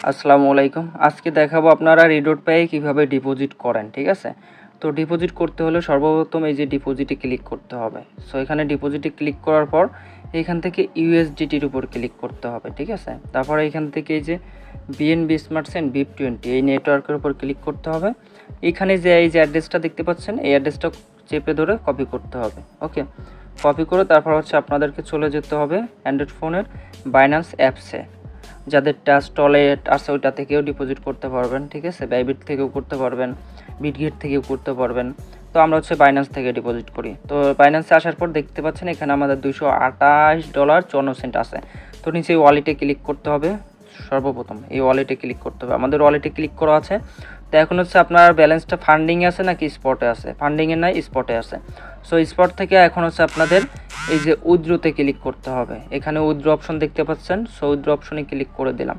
আসসালামু আলাইকুম। আজকে দেখাবো আপনারা রিডট পেয়ে কিভাবে ডিপোজিট করেন, ঠিক আছে? তো ডিপোজিট করতে হলে সর্বপ্রথম এই যে ডিপোজিটে ক্লিক করতে হবে। সো এখানে ডিপোজিটে ক্লিক করার পর এখান থেকে ইউএসডিটির উপর ক্লিক করতে হবে, ঠিক আছে? তারপরে এখান থেকে এই যে বিএনবি স্মার্ট চেইন BIP20 এই নেটওয়ার্কের উপর ক্লিক করতে হবে। এখানে যে এই যে অ্যাড্রেসটা দেখতে পাচ্ছেন এই অ্যাড্রেসটা চেপে ধরে কপি করতে হবে। ওকে, কপি করে তারপর হচ্ছে আপনাদেরকে চলে যেতে হবে অ্যান্ড্রয়েড ফোনের বাইন্যান্স অ্যাপসে। যাদের ট্রাস্ট ওয়ালেট আছে ওইটা থেকেও ডিপোজিট করতে পারবেন, ঠিক আছে? বাইবিট থেকেও করতে পারবেন, বিটগেট থেকেও করতে পারবেন। তো আমরা হচ্ছে বাইন্যান্স থেকে ডিপোজিট করি। তো বাইন্যান্সে আসার পর দেখতে পাচ্ছেন এখানে আমাদের $228.54 আছে। তো নিচে ওয়ালেটে ক্লিক করতে হবে। সর্বপ্রথম এই ওয়ালেটে ক্লিক করতে হবে। আমাদের ওয়ালেটে ক্লিক করা আছে। তো এখন হচ্ছে আপনার ব্যালেন্সটা ফান্ডিংয়ে আছে নাকি স্পটে আছে? ফান্ডিংয়ে নাই, স্পটে আছে। সো স্পট থেকে এখন হচ্ছে আপনাদের এই যে উইথড্রোতে ক্লিক করতে হবে। এখানে উইথড্রো অপশন দেখতে পাচ্ছেন। সো উইথড্রো অপশনে ক্লিক করে দিলাম।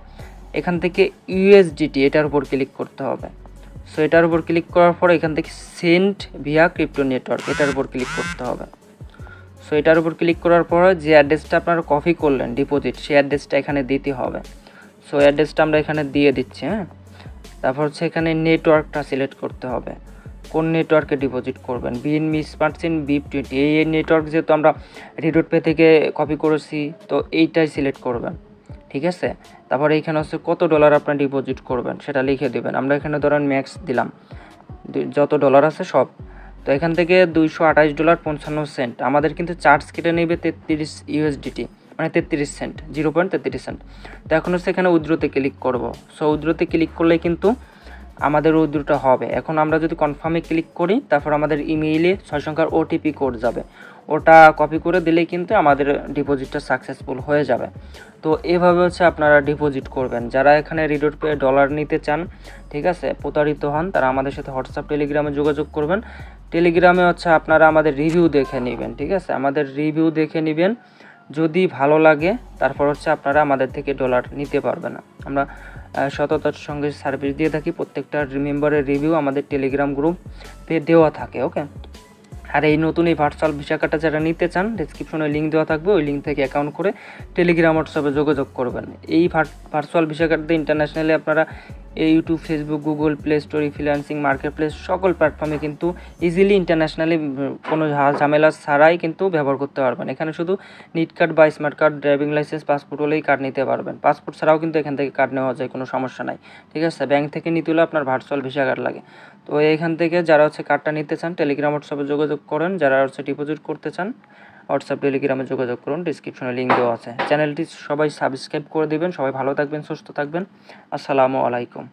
এখান থেকে ইউএসডিটি এটার উপর ক্লিক করতে হবে। সো এটার উপর ক্লিক করার পর এখান থেকে সেন্ড ভিয়া ক্রিপ্টো নেটওয়ার্ক এটার উপর ক্লিক করতে হবে। সো এটার উপর ক্লিক করার পর যে অ্যাড্রেসটা আপনারা কপি করলেন ডিপোজিট সেই অ্যাড্রেসটা এখানে দিতে হবে। সো অ্যাড্রেসটা আমরা এখানে দিয়ে দিচ্ছি। হ্যাঁ, তারপর হচ্ছে এখানে নেটওয়ার্কটা সিলেক্ট করতে হবে। কোন নেটওয়ার্কে ডিপোজিট করবেন? বিএনবি স্মার্ট চেইন BIP20 এই নেটওয়ার্ক যেহেতু আমরা রিডট পে থেকে কপি করেছি, তো এইটাই সিলেক্ট করবেন, ঠিক আছে? তারপর এইখানে হচ্ছে কত ডলার আপনার ডিপোজিট করবেন সেটা লিখে দেবেন। আমরা এখানে ধরেন ম্যাক্স দিলাম, যত ডলার আছে সব। তো এখান থেকে $228.55 আমাদের কিন্তু চার্জ কেটে নেবে 33 ইউএসডিটি, মানে 33 সেন্ট, 0.33 সেন্ট। তো এখন হচ্ছে এখানে উইথড্রোতে ক্লিক করব। সো উইথড্রোতে ক্লিক করলে কিন্তু আমাদের উইথড্রোটা হবে। এখন আমরা যদি কনফার্মে ক্লিক করি তারপর আমাদের ইমেইলে 6 সংখ্যার ওটিপি কোড যাবে, ওটা কপি করে দিলেই কিন্তু আমাদের ডিপোজিটটা সাকসেসফুল হয়ে যাবে। তো এভাবে হচ্ছে আপনারা ডিপোজিট করবেন। যারা এখানে রিডট পে ডলার নিতে চান, ঠিক আছে, প্রতারিত হন, তারা আমাদের সাথে হোয়াটসঅ্যাপ টেলিগ্রামে যোগাযোগ করবেন। টেলিগ্রামে হচ্ছে আপনারা আমাদের রিভিউ দেখে নেবেন, ঠিক আছে? আমাদের রিভিউ দেখে নেবেন, যদি ভালো লাগে তারপর হচ্ছে আপনারা আমাদের থেকে ডলার নিতে পারবেন। আমরা সততার সঙ্গে সার্ভিস দিয়ে থাকি। প্রত্যেকটা মেম্বারের রিভিউ আমাদের টেলিগ্রাম গ্রুপে দেওয়া থাকে। ওকে, আর এই নতুন এই ভার্চুয়াল ভিসা কার্ডটা যারা নিতে চান ডেসক্রিপশনে লিঙ্ক দেওয়া থাকবে, ওই লিঙ্ক থেকে অ্যাকাউন্ট করে টেলিগ্রাম হোয়াটসঅ্যাপে যোগাযোগ করবেন। এই ভার্চুয়াল ভিসা কার্ড দিয়ে ইন্টারন্যাশনালি আপনারা YouTube, Facebook, Google, play store, freelancing, market place সকল প্ল্যাটফর্মে কিন্তু ইজিলি ইন্টারন্যাশনালি কোনো ঝামেলা ছাড়াই কিন্তু ব্যবহার করতে পারবেন। এখানে শুধু নিট কার্ড বা smart card, driving licence, passport হলেই কার্ড নিতে পারবেন। পাসপোর্ট ছাড়াও কিন্তু এখান থেকে কার্ড নেওয়া যায়, কোনো সমস্যা নাই, ঠিক আছে? ব্যাংক থেকে নিতে হলে আপনার ভার্চুয়াল ভিসা কার্ড লাগে। তো এখান থেকে যারা হচ্ছে কার্ডটা নিতে চান টেলিগ্রাম হোয়াটসঅ্যাপে যোগাযোগ করেন। যারা হচ্ছে ডিপোজিট করতে চান হোয়াটসঅ্যাপ টেলিগ্রামে যোগাযোগ করুন, ডিসক্রিপশনে লিঙ্ক দেওয়া আছে। চ্যানেলটি সবাই সাবস্ক্রাইব করে দেবেন। সবাই ভালো থাকবেন, সুস্থ থাকবেন। আসসালামু আলাইকুম।